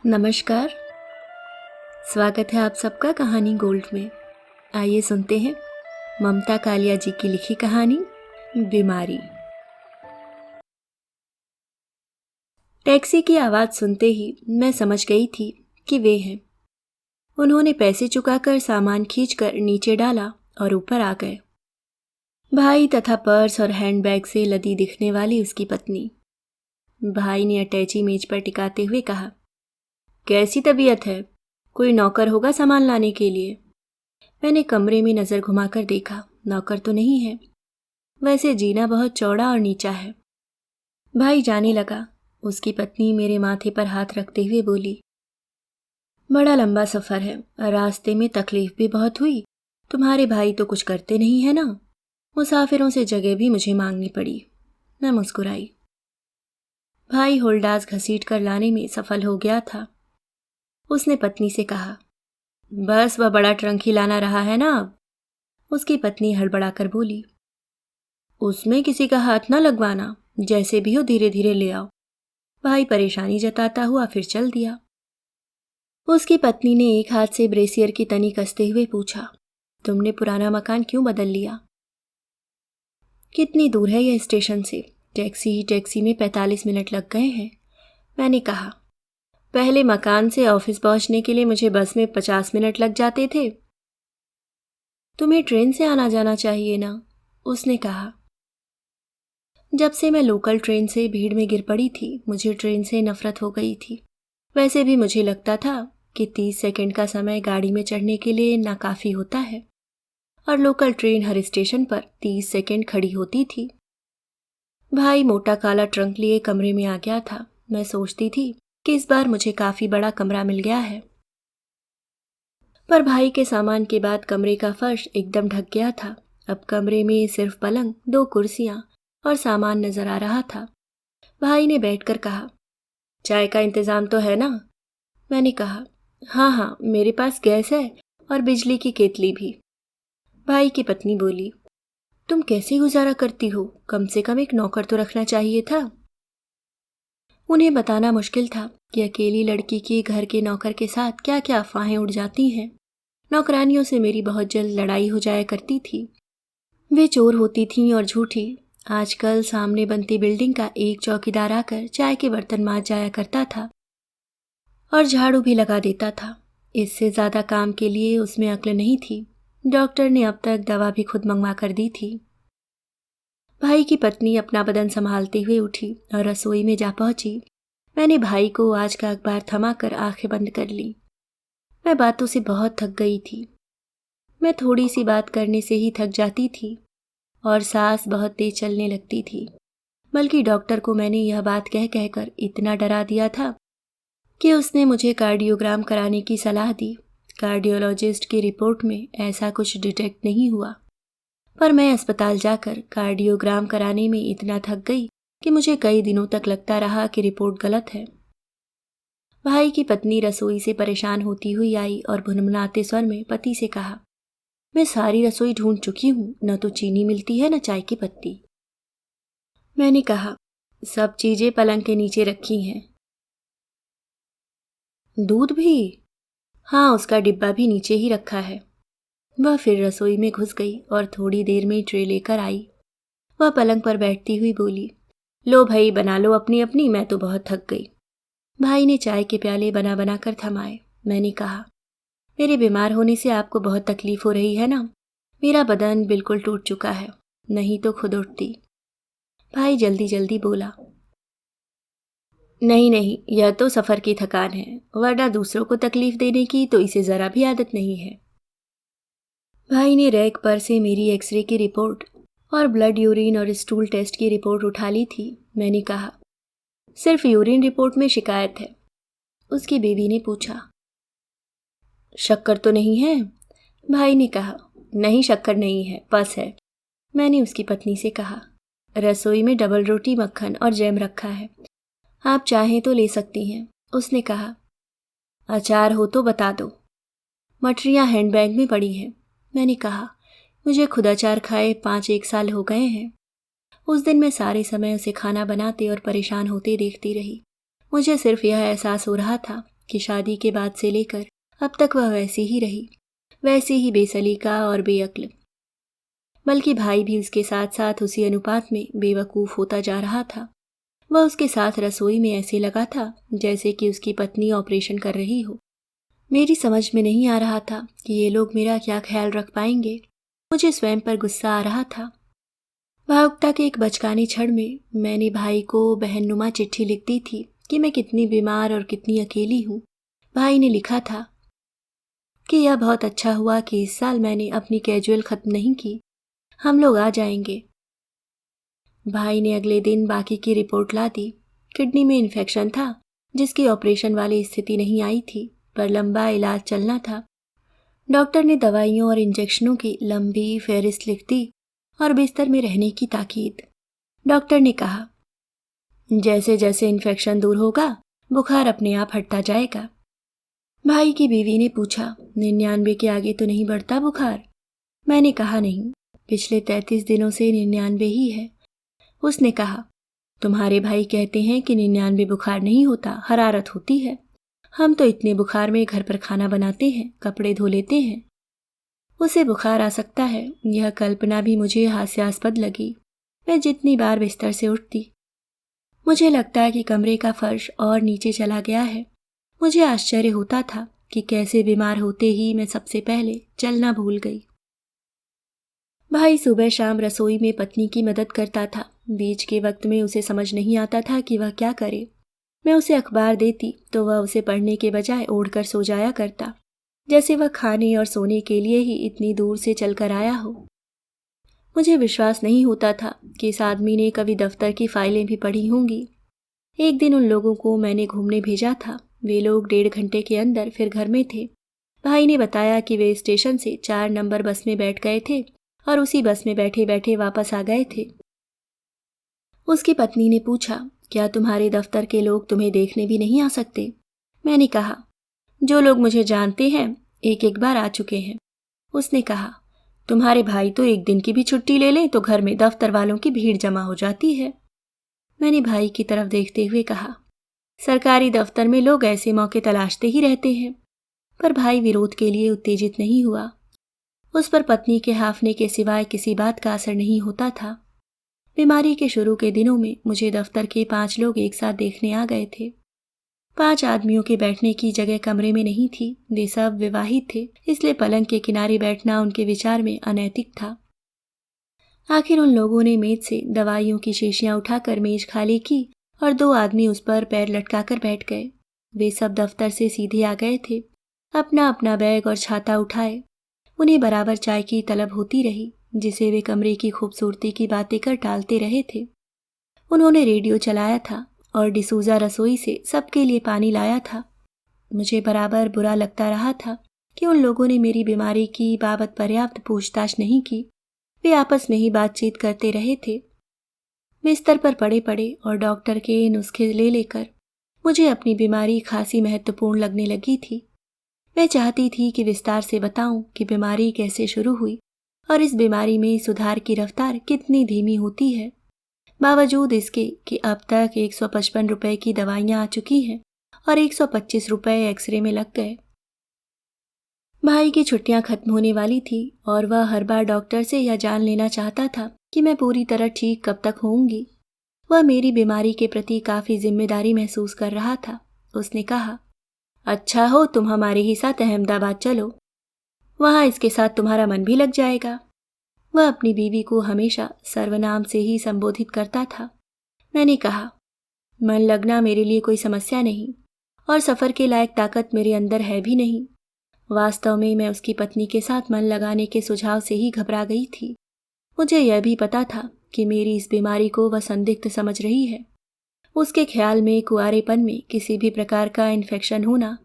नमस्कार। स्वागत है आप सबका कहानी गोल्ड में। आइए सुनते हैं ममता कालिया जी की लिखी कहानी बीमारी। टैक्सी की आवाज़ सुनते ही मैं समझ गई थी कि वे हैं। उन्होंने पैसे चुकाकर सामान खींचकर नीचे डाला और ऊपर आ गए। भाई तथा पर्स और हैंडबैग से लदी दिखने वाली उसकी पत्नी। भाई ने अटैची मेज पर टिकाते हुए कहा, कैसी तबीयत है? कोई नौकर होगा सामान लाने के लिए? मैंने कमरे में नज़र घुमाकर देखा, नौकर तो नहीं है। वैसे जीना बहुत चौड़ा और नीचा है। भाई जाने लगा। उसकी पत्नी मेरे माथे पर हाथ रखते हुए बोली, बड़ा लंबा सफ़र है, रास्ते में तकलीफ भी बहुत हुई। तुम्हारे भाई तो कुछ करते नहीं है ना। मुसाफिरों से जगह भी मुझे मांगनी पड़ी। मैं मुस्कुराई। भाई होल्डास घसीट कर लाने में सफल हो गया था। उसने पत्नी से कहा, बस वह बड़ा ट्रंक ही लाना रहा है ना अब। उसकी पत्नी हड़बड़ाकर बोली, उसमें किसी का हाथ न लगवाना, जैसे भी हो धीरे धीरे ले आओ। भाई परेशानी जताता हुआ फिर चल दिया। उसकी पत्नी ने एक हाथ से ब्रेसियर की तनी कसते हुए पूछा, तुमने पुराना मकान क्यों बदल लिया? कितनी दूर है यह स्टेशन से? टैक्सी में 45 मिनट लग गए हैं। मैंने कहा, पहले मकान से ऑफिस पहुंचने के लिए मुझे बस में 50 मिनट लग जाते थे। तुम्हें ट्रेन से आना जाना चाहिए ना, उसने कहा। जब से मैं लोकल ट्रेन से भीड़ में गिर पड़ी थी, मुझे ट्रेन से नफरत हो गई थी। वैसे भी मुझे लगता था कि 30 सेकंड का समय गाड़ी में चढ़ने के लिए नाकाफी होता है, और लोकल ट्रेन हर स्टेशन पर 30 सेकंड खड़ी होती थी। भाई मोटा काला ट्रंक लिए कमरे में आ गया था। मैं सोचती थी कि इस बार मुझे काफी बड़ा कमरा मिल गया है। पर भाई के सामान के बाद कमरे का फर्श एकदम ढक गया था। अब कमरे में सिर्फ पलंग, 2 कुर्सियां और सामान नजर आ रहा था। भाई ने बैठकर कहा, चाय का इंतजाम तो है ना? मैंने कहा, हाँ हाँ, मेरे पास गैस है और बिजली की केतली भी। भाई की पत्नी बोली, तुम कैसे गुजारा करती हो? कम से कम एक नौकर तो रखना चाहिए था। उन्हें बताना मुश्किल था कि अकेली लड़की के घर के नौकर के साथ क्या क्या अफवाहें उड़ जाती हैं। नौकरानियों से मेरी बहुत जल्द लड़ाई हो जाया करती थी। वे चोर होती थीं और झूठी। आजकल सामने बनती बिल्डिंग का एक चौकीदार आकर चाय के बर्तन मांज जाया करता था और झाड़ू भी लगा देता था। इससे ज़्यादा काम के लिए उसमें अक्ल नहीं थी। डॉक्टर ने अब तक दवा भी खुद मंगवा कर दी थी। भाई की पत्नी अपना बदन संभालते हुए उठी और रसोई में जा पहुंची। मैंने भाई को आज का अखबार थमाकर आंखें बंद कर ली। मैं बातों से बहुत थक गई थी। मैं थोड़ी सी बात करने से ही थक जाती थी और सांस बहुत तेज चलने लगती थी। बल्कि डॉक्टर को मैंने यह बात कह कहकर इतना डरा दिया था कि उसने मुझे कार्डियोग्राम कराने की सलाह दी। कार्डियोलॉजिस्ट की रिपोर्ट में ऐसा कुछ डिटेक्ट नहीं हुआ, पर मैं अस्पताल जाकर कार्डियोग्राम कराने में इतना थक गई कि मुझे कई दिनों तक लगता रहा कि रिपोर्ट गलत है। भाई की पत्नी रसोई से परेशान होती हुई आई और भुनभुनाते स्वर में पति से कहा, मैं सारी रसोई ढूंढ चुकी हूँ, न तो चीनी मिलती है न चाय की पत्ती। मैंने कहा, सब चीजें पलंग के नीचे रखी हैं। दूध भी? हाँ, उसका डिब्बा भी नीचे ही रखा है। वह फिर रसोई में घुस गई और थोड़ी देर में ट्रे लेकर आई। वह पलंग पर बैठती हुई बोली, लो भाई, बना लो अपनी अपनी, मैं तो बहुत थक गई। भाई ने चाय के प्याले बना बना कर थमाए। मैंने कहा, मेरे बीमार होने से आपको बहुत तकलीफ हो रही है ना? मेरा बदन बिल्कुल टूट चुका है, नहीं तो खुद उठती। भाई जल्दी जल्दी बोला, नहीं नहीं, यह तो सफ़र की थकान है, वरना दूसरों को तकलीफ देने की तो इसे ज़रा भी आदत नहीं है। भाई ने रैक पर से मेरी एक्सरे की रिपोर्ट और ब्लड, यूरिन और स्टूल टेस्ट की रिपोर्ट उठा ली थी। मैंने कहा, सिर्फ यूरिन रिपोर्ट में शिकायत है। उसकी बीवी ने पूछा, शक्कर तो नहीं है? भाई ने कहा, नहीं, शक्कर नहीं है, पस है। मैंने उसकी पत्नी से कहा, रसोई में डबल रोटी, मक्खन और जैम रखा है, आप चाहें तो ले सकती हैं। उसने कहा, अचार हो तो बता दो। मटरियाँ हैंडबैग में पड़ी हैं। मैंने कहा, मुझे खुद अचार खाए 5-1 साल हो गए हैं। उस दिन मैं सारे समय उसे खाना बनाते और परेशान होते देखती रही। मुझे सिर्फ यह एहसास हो रहा था कि शादी के बाद से लेकर अब तक वह वैसी ही रही, वैसे ही बेसलीका और बेअक्ल। बल्कि भाई भी उसके साथ साथ उसी अनुपात में बेवकूफ़ होता जा रहा था। वह उसके साथ रसोई में ऐसे लगा था जैसे कि उसकी पत्नी ऑपरेशन कर रही हो। मेरी समझ में नहीं आ रहा था कि ये लोग मेरा क्या ख्याल रख पाएंगे। मुझे स्वयं पर गुस्सा आ रहा था। भावुकता के एक बचकाने क्षण में मैंने भाई को बहननुमा चिट्ठी लिख दी थी कि मैं कितनी बीमार और कितनी अकेली हूँ। भाई ने लिखा था कि यह बहुत अच्छा हुआ कि इस साल मैंने अपनी कैजुअल खत्म नहीं की, हम लोग आ जाएंगे। भाई ने अगले दिन बाकी की रिपोर्ट ला दी। किडनी में इन्फेक्शन था जिसकी ऑपरेशन वाली स्थिति नहीं आई थी, पर लंबा इलाज चलना था। डॉक्टर ने दवाइयों और इंजेक्शनों की लंबी फहरिस्त लिख दी और बिस्तर में रहने की ताकीद। डॉक्टर ने कहा, जैसे जैसे इन्फेक्शन दूर होगा बुखार अपने आप हटता जाएगा। भाई की बीवी ने पूछा, 99 के आगे तो नहीं बढ़ता बुखार? मैंने कहा, नहीं, पिछले 33 दिनों से 99 ही है। उसने कहा, तुम्हारे भाई कहते हैं कि 99 बुखार नहीं होता, हरारत होती है। हम तो इतने बुखार में घर पर खाना बनाते हैं, कपड़े धो लेते हैं। उसे बुखार आ सकता है, यह कल्पना भी मुझे हास्यास्पद लगी। मैं जितनी बार बिस्तर से उठती, मुझे लगता है कि कमरे का फर्श और नीचे चला गया है। मुझे आश्चर्य होता था कि कैसे बीमार होते ही मैं सबसे पहले चलना भूल गई। भाई सुबह शाम रसोई में पत्नी की मदद करता था। बीच के वक्त में उसे समझ नहीं आता था कि वह क्या करे। मैं उसे अखबार देती तो वह उसे पढ़ने के बजाय ओढ़कर सो जाया करता, जैसे वह खाने और सोने के लिए ही इतनी दूर से चलकर आया हो। मुझे विश्वास नहीं होता था कि इस आदमी ने कभी दफ्तर की फाइलें भी पढ़ी होंगी। एक दिन उन लोगों को मैंने घूमने भेजा था। वे लोग 1.5 घंटे के अंदर फिर घर में थे। भाई ने बताया कि वे स्टेशन से 4 नंबर बस में बैठ गए थे और उसी बस में बैठे बैठे वापस आ गए थे। उसकी पत्नी ने पूछा, क्या तुम्हारे दफ्तर के लोग तुम्हें देखने भी नहीं आ सकते? मैंने कहा, जो लोग मुझे जानते हैं एक एक बार आ चुके हैं। उसने कहा, तुम्हारे भाई तो एक दिन की भी छुट्टी ले लें तो घर में दफ्तर वालों की भीड़ जमा हो जाती है। मैंने भाई की तरफ देखते हुए कहा, सरकारी दफ्तर में लोग ऐसे मौके तलाशते ही रहते हैं। पर भाई विरोध के लिए उत्तेजित नहीं हुआ। उस पर पत्नी के हाफने के सिवाय किसी बात का असर नहीं होता था। बीमारी के शुरू के दिनों में मुझे दफ्तर के 5 लोग एक साथ देखने आ गए थे। 5 आदमियों के बैठने की जगह कमरे में नहीं थी। वे सब विवाहित थे, इसलिए पलंग के किनारे बैठना उनके विचार में अनैतिक था। आखिर उन लोगों ने मेज से दवाइयों की शीशियां उठाकर मेज खाली की और 2 आदमी उस पर पैर लटकाकर बैठ गए। वे सब दफ्तर से सीधे आ गए थे, अपना अपना बैग और छाता उठाए। उन्हें बराबर चाय की तलब होती रही, जिसे वे कमरे की खूबसूरती की बातें कर टालते रहे थे। उन्होंने रेडियो चलाया था और डिसूजा रसोई से सबके लिए पानी लाया था। मुझे बराबर बुरा लगता रहा था कि उन लोगों ने मेरी बीमारी की बाबत पर्याप्त पूछताछ नहीं की। वे आपस में ही बातचीत करते रहे थे। बिस्तर पर पड़े पड़े और डॉक्टर के नुस्खे ले लेकर मुझे अपनी बीमारी खासी महत्वपूर्ण लगने लगी थी। मैं चाहती थी कि विस्तार से बताऊं कि बीमारी कैसे शुरू हुई और इस बीमारी में सुधार की रफ्तार कितनी धीमी होती है, बावजूद इसके कि अब तक 155 रुपए की दवाइयां आ चुकी हैं और 125 रुपए एक्सरे में लग गए। भाई की छुट्टियां खत्म होने वाली थी और वह हर बार डॉक्टर से यह जान लेना चाहता था कि मैं पूरी तरह ठीक कब तक होऊंगी। वह मेरी बीमारी के प्रति काफ़ी जिम्मेदारी महसूस कर रहा था। उसने कहा, अच्छा हो तुम हमारे ही साथ अहमदाबाद चलो, वहाँ इसके साथ तुम्हारा मन भी लग जाएगा। वह अपनी बीवी को हमेशा सर्वनाम से ही संबोधित करता था। मैंने कहा, मन लगना मेरे लिए कोई समस्या नहीं और सफ़र के लायक ताकत मेरे अंदर है भी नहीं। वास्तव में मैं उसकी पत्नी के साथ मन लगाने के सुझाव से ही घबरा गई थी। मुझे यह भी पता था कि मेरी इस बीमारी को वह संदिग्ध समझ रही है। उसके ख्याल में कुंवारेपन में किसी भी प्रकार का इन्फेक्शन होना,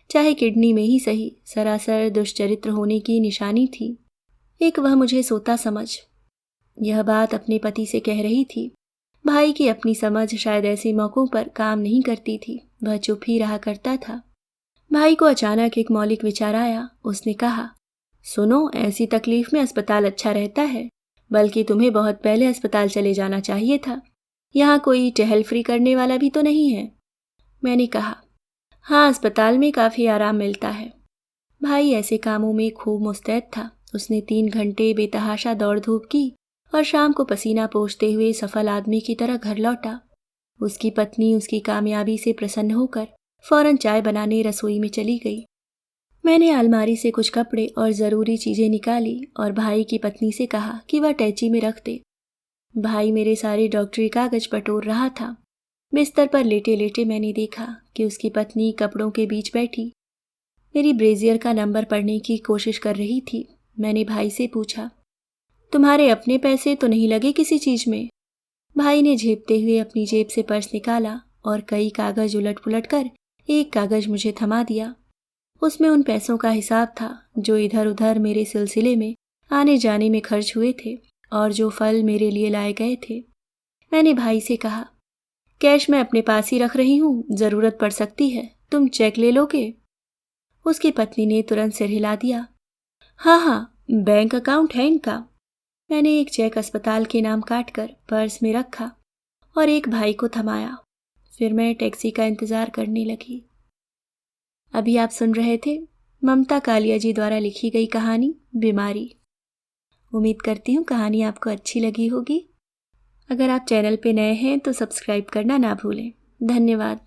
चाहे किडनी में ही सही, सरासर दुष्चरित्र होने की निशानी थी। एक वह मुझे सोता समझ यह बात अपने पति से कह रही थी। भाई की अपनी समझ शायद ऐसे मौक़ों पर काम नहीं करती थी। वह चुप ही रहा करता था। भाई को अचानक एक मौलिक विचार आया। उसने कहा, सुनो, ऐसी तकलीफ में अस्पताल अच्छा रहता है, बल्कि तुम्हें बहुत पहले अस्पताल चले जाना चाहिए था। यहाँ कोई टहल फ्री करने वाला भी तो नहीं है। मैंने कहा, हाँ, अस्पताल में काफ़ी आराम मिलता है। भाई ऐसे कामों में खूब मुस्तैद था। उसने 3 घंटे बेतहाशा दौड़ धूप की और शाम को पसीना पोंछते हुए सफल आदमी की तरह घर लौटा। उसकी पत्नी उसकी कामयाबी से प्रसन्न होकर फौरन चाय बनाने रसोई में चली गई। मैंने अलमारी से कुछ कपड़े और ज़रूरी चीज़ें निकाली और भाई की पत्नी से कहा कि वह टैची में रख दे। भाई मेरे सारे डॉक्टरी कागज बटोर रहा था। बिस्तर पर लेटे लेटे मैंने देखा कि उसकी पत्नी कपड़ों के बीच बैठी मेरी ब्रेजियर का नंबर पढ़ने की कोशिश कर रही थी। मैंने भाई से पूछा, तुम्हारे अपने पैसे तो नहीं लगे किसी चीज़ में? भाई ने झेपते हुए अपनी जेब से पर्स निकाला और कई कागज उलट पुलट कर एक कागज मुझे थमा दिया। उसमें उन पैसों का हिसाब था जो इधर उधर मेरे सिलसिले में आने जाने में खर्च हुए थे और जो फल मेरे लिए लाए गए थे। मैंने भाई से कहा, कैश मैं अपने पास ही रख रही हूँ, ज़रूरत पड़ सकती है, तुम चेक ले लोगे? उसकी पत्नी ने तुरंत सिर हिला दिया। हाँ हाँ, बैंक अकाउंट है इनका। मैंने एक चेक अस्पताल के नाम काटकर पर्स में रखा और एक भाई को थमाया। फिर मैं टैक्सी का इंतज़ार करने लगी। अभी आप सुन रहे थे ममता कालिया जी द्वारा लिखी गई कहानी बीमारी। उम्मीद करती हूँ कहानी आपको अच्छी लगी होगी। अगर आप चैनल पे नए हैं तो सब्सक्राइब करना ना भूलें। धन्यवाद।